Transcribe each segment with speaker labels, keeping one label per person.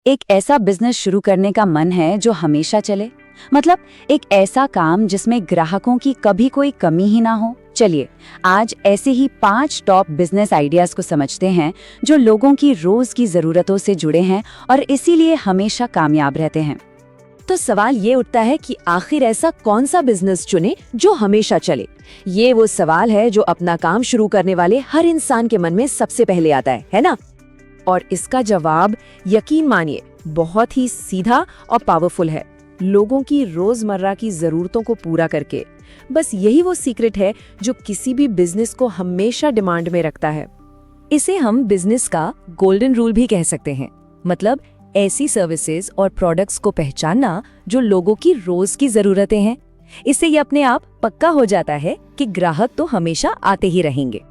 Speaker 1: एक ऐसा बिजनेस शुरू करने का मन है जो हमेशा चले, मतलब एक ऐसा काम जिसमें ग्राहकों की कभी कोई कमी ही ना हो। चलिए आज ऐसे ही 5 टॉप बिजनेस आइडियाज को समझते हैं जो लोगों की रोज की जरूरतों से जुड़े हैं और इसीलिए हमेशा कामयाब रहते हैं।
Speaker 2: तो सवाल ये उठता है कि आखिर ऐसा कौन सा बिजनेस चुने जो हमेशा चले। ये वो सवाल है जो अपना काम शुरू करने वाले हर इंसान के मन में सबसे पहले आता है ना? और इसका जवाब यकीन मानिए बहुत ही सीधा और पावरफुल है। लोगों की रोजमर्रा की जरूरतों को पूरा करके, बस यही वो सीक्रेट है जो किसी भी बिजनेस को हमेशा डिमांड में रखता है। इसे हम बिजनेस का गोल्डन रूल भी कह सकते हैं, मतलब ऐसी सर्विसेज और प्रोडक्ट्स को पहचानना जो लोगों की रोज की जरूरतें हैं। इससे ये अपने आप पक्का हो जाता है कि ग्राहक तो हमेशा आते ही रहेंगे।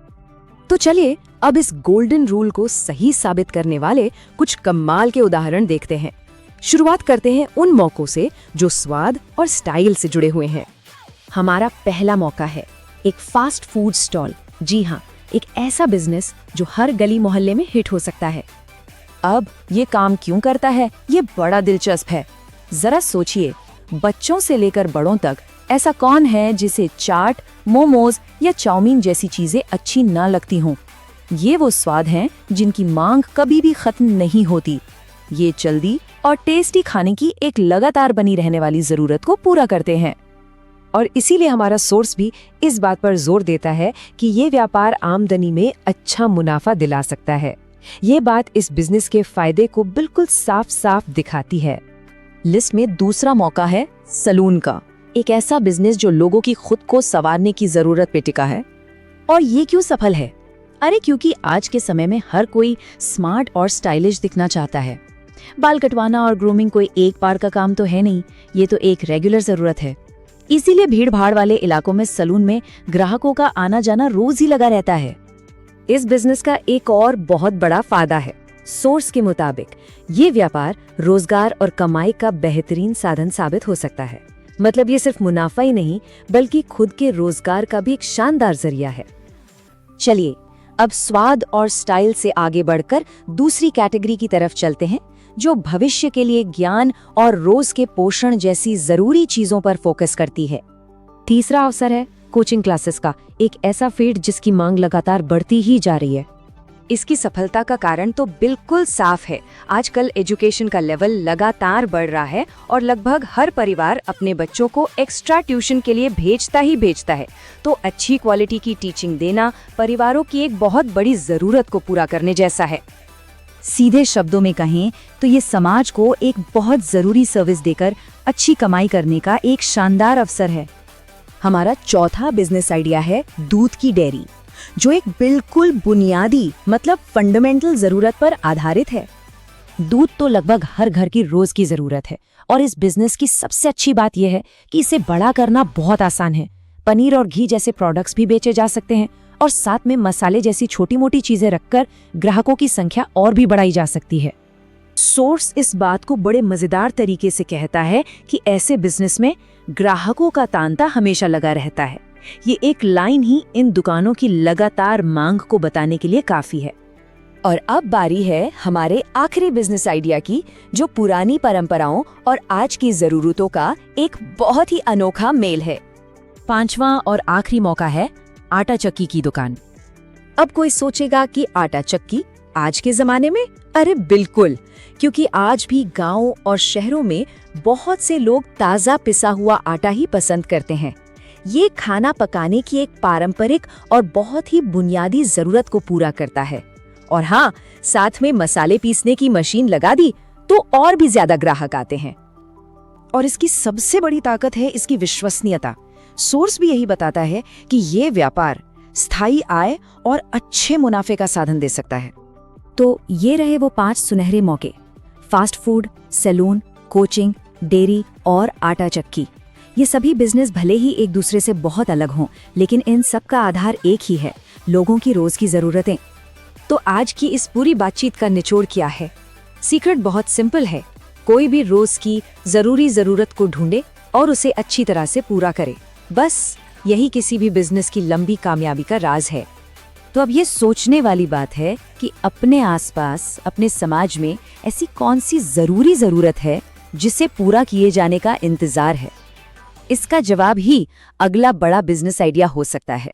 Speaker 2: तो चलिए अब इस गोल्डन रूल को सही साबित करने वाले कुछ कमाल के उदाहरण देखते हैं। शुरुआत करते हैं उन मौकों से जो स्वाद और स्टाइल से जुड़े हुए हैं। हमारा पहला मौका है एक फास्ट फूड स्टॉल। जी हाँ, एक ऐसा बिजनेस जो हर गली मोहल्ले में हिट हो सकता है। अब ये काम क्यों करता है, ये बड़ा दिलचस्प है। जरा सोचिए, बच्चों से लेकर बड़ों तक ऐसा कौन है जिसे चाट, मोमोज या चाउमीन जैसी चीजें अच्छी ना लगती हों। ये वो स्वाद हैं जिनकी मांग कभी भी खत्म नहीं होती। ये जल्दी और टेस्टी खाने की एक लगातार बनी रहने वाली जरूरत को पूरा करते हैं। और इसीलिए हमारा सोर्स भी इस बात पर जोर देता है कि ये व्यापार आमदनी में अच्छा मुनाफा दिला सकता है। ये बात इस बिजनेस के फायदे को बिल्कुल साफ साफ दिखाती है। लिस्ट में दूसरा मौका है सलून का, एक ऐसा बिजनेस जो लोगों की खुद को संवारने की जरूरत पे टिका है। और ये क्यों सफल है? अरे क्योंकि आज के समय में हर कोई स्मार्ट और स्टाइलिश दिखना चाहता है। बाल कटवाना और ग्रूमिंग कोई एक बार का काम तो है नहीं, ये तो एक रेगुलर जरूरत है। इसीलिए भीड़ भाड़ वाले इलाकों में सलून में ग्राहकों का आना जाना रोज ही लगा रहता है। इस बिजनेस का एक और बहुत बड़ा फायदा है। सोर्स के मुताबिक ये व्यापार रोजगार और कमाई का बेहतरीन साधन साबित हो सकता है। मतलब ये सिर्फ मुनाफा ही नहीं बल्कि खुद के रोजगार का भी एक शानदार जरिया है। चलिए अब स्वाद और स्टाइल से आगे बढ़कर दूसरी कैटेगरी की तरफ चलते हैं जो भविष्य के लिए ज्ञान और रोज के पोषण जैसी जरूरी चीजों पर फोकस करती है। तीसरा अवसर है कोचिंग क्लासेस का, एक ऐसा फील्ड जिसकी मांग लगातार बढ़ती ही जा रही है। इसकी सफलता का कारण तो बिल्कुल साफ है। आजकल एजुकेशन का लेवल लगातार बढ़ रहा है और लगभग हर परिवार अपने बच्चों को एक्स्ट्रा ट्यूशन के लिए भेजता ही भेजता है। तो अच्छी क्वालिटी की टीचिंग देना परिवारों की एक बहुत बड़ी जरूरत को पूरा करने जैसा है।
Speaker 1: सीधे शब्दों में कहें तो ये समाज को एक बहुत जरूरी सर्विस देकर अच्छी कमाई करने का एक शानदार अवसर है।
Speaker 2: हमारा चौथा बिजनेस आइडिया है दूध की डेयरी, जो एक बिल्कुल बुनियादी मतलब फंडामेंटल जरूरत पर आधारित है।
Speaker 1: दूध तो लगभग हर घर की रोज की जरूरत है और इस बिजनेस की सबसे अच्छी बात यह है कि इसे बड़ा करना बहुत आसान है। पनीर और घी जैसे प्रोडक्ट्स भी बेचे जा सकते हैं और साथ में मसाले जैसी छोटी मोटी चीजें रखकर ग्राहकों की संख्या और भी बढ़ाई जा सकती है।
Speaker 2: सोर्स इस बात को बड़े मजेदार तरीके से कहता है कि ऐसे बिजनेस में ग्राहकों का तांता हमेशा लगा रहता है। ये एक लाइन ही इन दुकानों की लगातार मांग को बताने के लिए काफी है। और अब बारी है हमारे आखिरी बिजनेस आइडिया की, जो पुरानी परंपराओं और आज की जरूरतों का एक बहुत ही अनोखा मेल है।
Speaker 1: पांचवा और आखिरी मौका है आटा चक्की की दुकान।
Speaker 2: अब कोई सोचेगा कि आटा चक्की आज के जमाने में? अरे बिल्कुल, क्योंकि आज भी गांवों और शहरों में बहुत से लोग ताजा पिसा हुआ आटा ही पसंद करते हैं। ये खाना पकाने की एक पारंपरिक और बहुत ही बुनियादी जरूरत को पूरा करता है। और हाँ, साथ में मसाले पीसने की मशीन लगा दी तो और भी ज्यादा ग्राहक आते हैं। और इसकी सबसे बड़ी ताकत है इसकी विश्वसनीयता। सोर्स भी यही बताता है कि ये व्यापार स्थायी आय और अच्छे मुनाफे का साधन दे सकता है।
Speaker 1: तो ये रहे वो 5 सुनहरे मौके: fast food, salon, coaching, dairy और आटा चक्की। ये सभी बिजनेस भले ही एक दूसरे से बहुत अलग हों, लेकिन इन सब का आधार एक ही है, लोगों की रोज की जरूरतें।
Speaker 2: तो आज की इस पूरी बातचीत का निचोड़ क्या है? सीक्रेट बहुत सिंपल है। कोई भी रोज की जरूरी जरूरत को ढूंढे और उसे अच्छी तरह से पूरा करे। बस यही किसी भी बिजनेस की लंबी कामयाबी का राज है।
Speaker 1: तो अब ये सोचने वाली बात है कि अपने आसपास, अपने समाज में ऐसी कौन सी जरूरी जरूरत है जिसे पूरा किए जाने का इंतजार है। इसका जवाब ही अगला बड़ा बिजनेस आइडिया हो सकता है।